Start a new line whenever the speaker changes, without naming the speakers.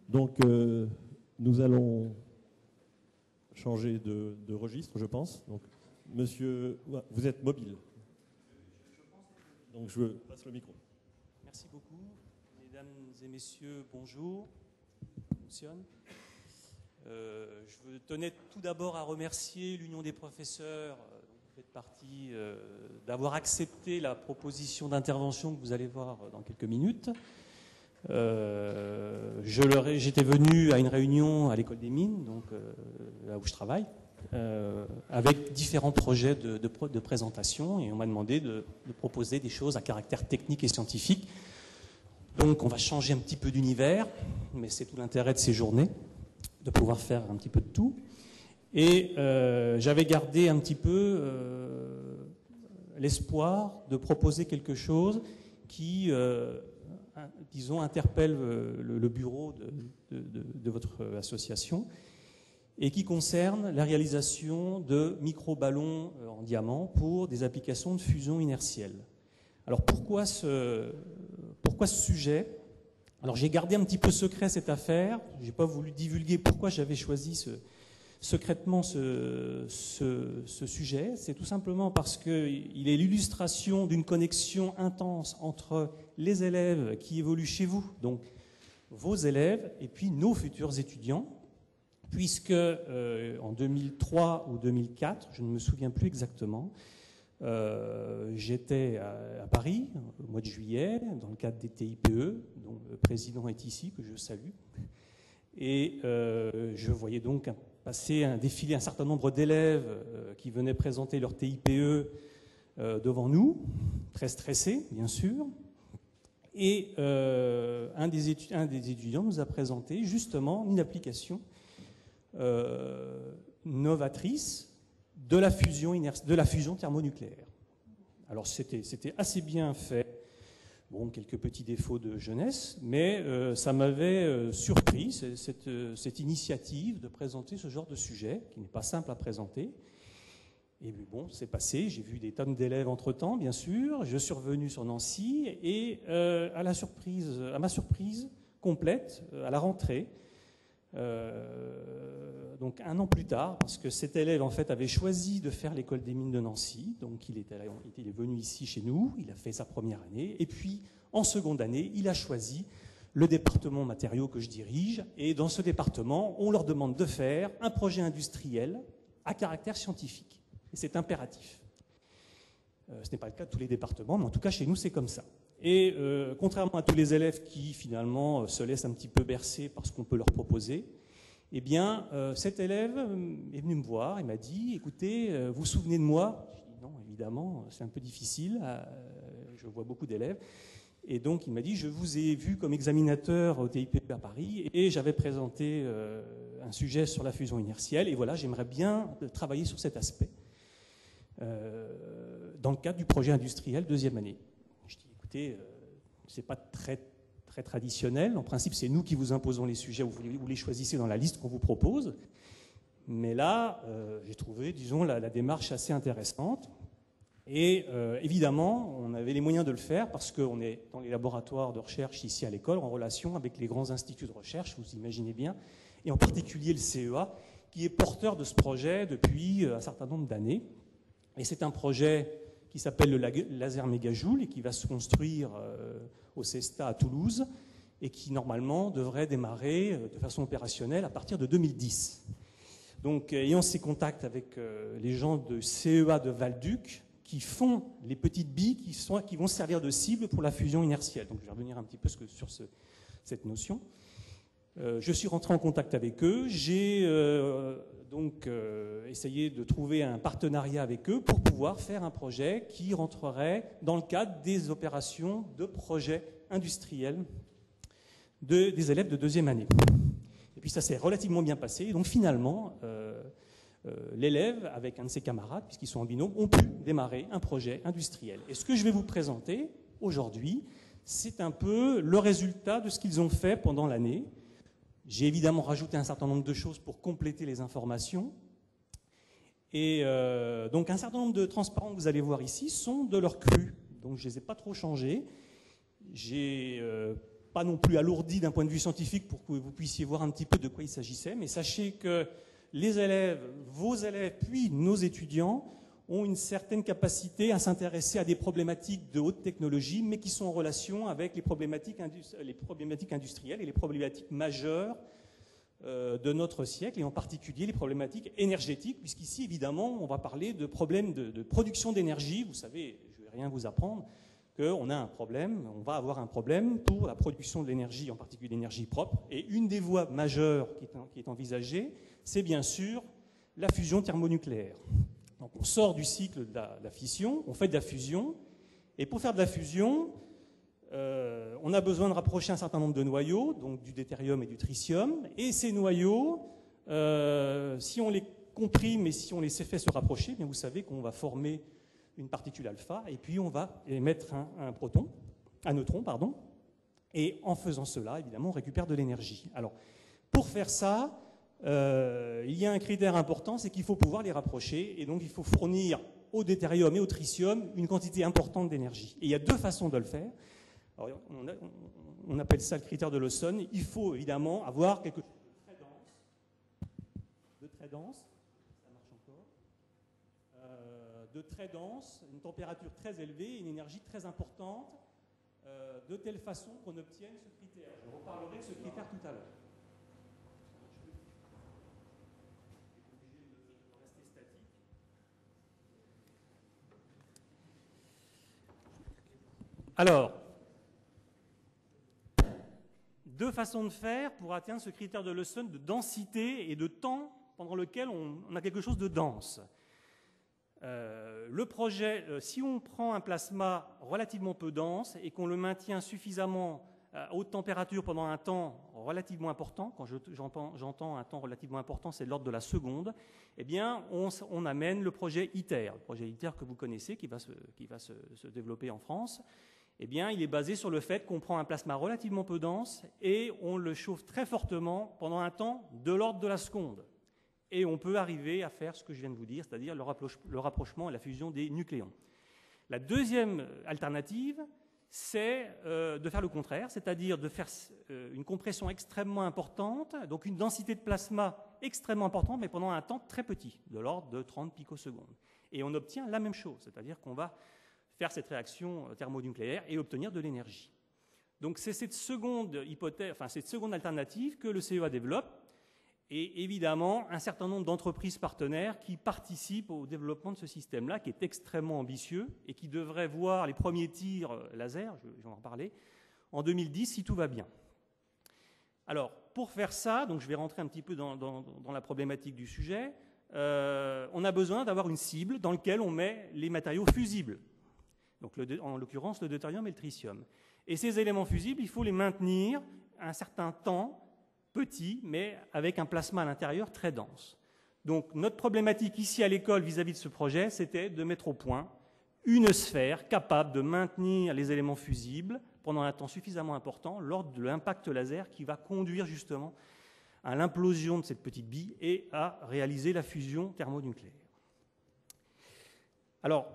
Donc, nous allons changer de registre, je pense. Donc, monsieur, vous êtes mobile. Donc, je passe le micro.
Merci beaucoup. Mesdames et messieurs, bonjour. Je tenais tout d'abord à remercier l'Union des professeurs, dont vous faites partie, d'avoir accepté la proposition d'intervention que vous allez voir dans quelques minutes. J'étais venu à une réunion à l'école des mines, donc là où je travaille, avec différents projets de présentation, et on m'a demandé de proposer des choses à caractère technique et scientifique. Donc on va changer un petit peu d'univers, mais c'est tout l'intérêt de ces journées, de pouvoir faire un petit peu de tout. Et j'avais gardé un petit peu l'espoir de proposer quelque chose qui, disons, interpelle le bureau de votre association et qui concerne la réalisation de micro-ballons en diamant pour des applications de fusion inertielle. Alors pourquoi ce sujet ? Alors j'ai gardé un petit peu secret cette affaire, je n'ai pas voulu divulguer pourquoi j'avais choisi secrètement ce sujet. C'est tout simplement parce qu'il est l'illustration d'une connexion intense entre les élèves qui évoluent chez vous, donc vos élèves, et puis nos futurs étudiants, puisque en 2003 ou 2004, je ne me souviens plus exactement, j'étais à Paris au mois de juillet dans le cadre des TIPE, dont le président est ici, que je salue, et je voyais donc passer un certain nombre d'élèves qui venaient présenter leur TIPE devant nous, très stressés bien sûr, et un des étudiants nous a présenté justement une application novatrice de la fusion thermonucléaire. Alors c'était assez bien fait, bon, quelques petits défauts de jeunesse, mais ça m'avait surpris, cette initiative de présenter ce genre de sujet, qui n'est pas simple à présenter. Et bon, c'est passé, j'ai vu des tonnes d'élèves entre-temps, bien sûr, je suis revenu sur Nancy, et à ma surprise complète, à la rentrée, donc un an plus tard, parce que cet élève en fait avait choisi de faire l'école des mines de Nancy, donc il est venu ici chez nous, il a fait sa première année, et puis en seconde année, il a choisi le département matériaux que je dirige, et dans ce département, on leur demande de faire un projet industriel à caractère scientifique, et c'est impératif. Ce n'est pas le cas de tous les départements, mais en tout cas chez nous c'est comme ça. Et contrairement à tous les élèves qui finalement se laissent un petit peu bercer par ce qu'on peut leur proposer, eh bien cet élève est venu me voir et m'a dit « Écoutez, vous vous souvenez de moi ?» Je dis « Non, évidemment, c'est un peu difficile, je vois beaucoup d'élèves. » Et donc il m'a dit « Je vous ai vu comme examinateur au TIP à Paris et j'avais présenté un sujet sur la fusion inertielle et voilà, j'aimerais bien travailler sur cet aspect dans le cadre du projet industriel deuxième année. » Je dis, écoutez, c'est pas très traditionnel. En principe, c'est nous qui vous imposons les sujets, vous les choisissez dans la liste qu'on vous propose. Mais là, j'ai trouvé, disons, la démarche assez intéressante. Et évidemment, on avait les moyens de le faire parce qu'on est dans les laboratoires de recherche ici à l'école en relation avec les grands instituts de recherche, vous imaginez bien, et en particulier le CEA, qui est porteur de ce projet depuis un certain nombre d'années. Et c'est un projet qui s'appelle le laser mégajoule et qui va se construire au CESTA à Toulouse et qui normalement devrait démarrer de façon opérationnelle à partir de 2010. Donc ayant ces contacts avec les gens de CEA de Valduc qui font les petites billes qui vont servir de cible pour la fusion inertielle. Donc je vais revenir un petit peu sur cette notion. Je suis rentré en contact avec eux, j'ai donc essayé de trouver un partenariat avec eux pour pouvoir faire un projet qui rentrerait dans le cadre des opérations de projets industriels des élèves de deuxième année. Et puis ça s'est relativement bien passé, et donc finalement l'élève avec un de ses camarades, puisqu'ils sont en binôme, ont pu démarrer un projet industriel. Et ce que je vais vous présenter aujourd'hui, c'est un peu le résultat de ce qu'ils ont fait pendant l'année. J'ai évidemment rajouté un certain nombre de choses pour compléter les informations. Et donc un certain nombre de transparents que vous allez voir ici sont de leur cru. Donc je ne les ai pas trop changés. J'ai pas non plus alourdi d'un point de vue scientifique pour que vous puissiez voir un petit peu de quoi il s'agissait, mais sachez que les élèves, vos élèves, puis nos étudiants ont une certaine capacité à s'intéresser à des problématiques de haute technologie, mais qui sont en relation avec les problématiques industrielles et les problématiques majeures de notre siècle, et en particulier les problématiques énergétiques, puisqu'ici, évidemment, on va parler de problèmes de production d'énergie. Vous savez, je ne vais rien vous apprendre, qu'on a un problème, on va avoir un problème pour la production de l'énergie, en particulier l'énergie propre, et une des voies majeures qui est envisagée, c'est bien sûr la fusion thermonucléaire. Donc on sort du cycle de la fission, on fait de la fusion, et pour faire de la fusion, on a besoin de rapprocher un certain nombre de noyaux, donc du deutérium et du tritium, et ces noyaux, si on les comprime et si on les fait se rapprocher, bien vous savez qu'on va former une particule alpha, et puis on va émettre un neutron, et en faisant cela, évidemment, on récupère de l'énergie. Alors, pour faire ça, il y a un critère important, c'est qu'il faut pouvoir les rapprocher, et donc il faut fournir au deutérium et au tritium une quantité importante d'énergie. Et il y a deux façons de le faire. Alors, on appelle ça le critère de Lawson. Il faut évidemment avoir quelque chose de très dense, ça marche encore, de très dense, une température très élevée, une énergie très importante, de telle façon qu'on obtienne ce critère. Je reparlerai de ce critère tout à l'heure. Alors, deux façons de faire pour atteindre ce critère de Lawson de densité et de temps pendant lequel on a quelque chose de dense. Le projet, si on prend un plasma relativement peu dense et qu'on le maintient suffisamment à haute température pendant un temps relativement important, quand j'entends un temps relativement important, c'est de l'ordre de la seconde, eh bien, on amène le projet ITER. Le projet ITER que vous connaissez, qui va se développer en France, eh bien, il est basé sur le fait qu'on prend un plasma relativement peu dense et on le chauffe très fortement pendant un temps de l'ordre de la seconde. Et on peut arriver à faire ce que je viens de vous dire, c'est-à-dire le rapprochement et la fusion des nucléons. La deuxième alternative, c'est de faire le contraire, c'est-à-dire de faire une compression extrêmement importante, donc une densité de plasma extrêmement importante, mais pendant un temps très petit, de l'ordre de 30 picosecondes. Et on obtient la même chose, c'est-à-dire qu'on va faire cette réaction thermonucléaire et obtenir de l'énergie. Donc c'est cette seconde hypothèse, enfin cette seconde alternative que le CEA développe, et évidemment un certain nombre d'entreprises partenaires qui participent au développement de ce système-là, qui est extrêmement ambitieux et qui devrait voir les premiers tirs laser, je vais en reparler, en 2010 si tout va bien. Alors pour faire ça, donc je vais rentrer un petit peu dans la problématique du sujet, on a besoin d'avoir une cible dans laquelle on met les matériaux fusibles. Donc en l'occurrence le deutérium et le tritium. Et ces éléments fusibles, il faut les maintenir un certain temps, petit, mais avec un plasma à l'intérieur très dense. Donc notre problématique ici à l'école vis-à-vis de ce projet, c'était de mettre au point une sphère capable de maintenir les éléments fusibles pendant un temps suffisamment important lors de l'impact laser qui va conduire justement à l'implosion de cette petite bille et à réaliser la fusion thermonucléaire. Alors,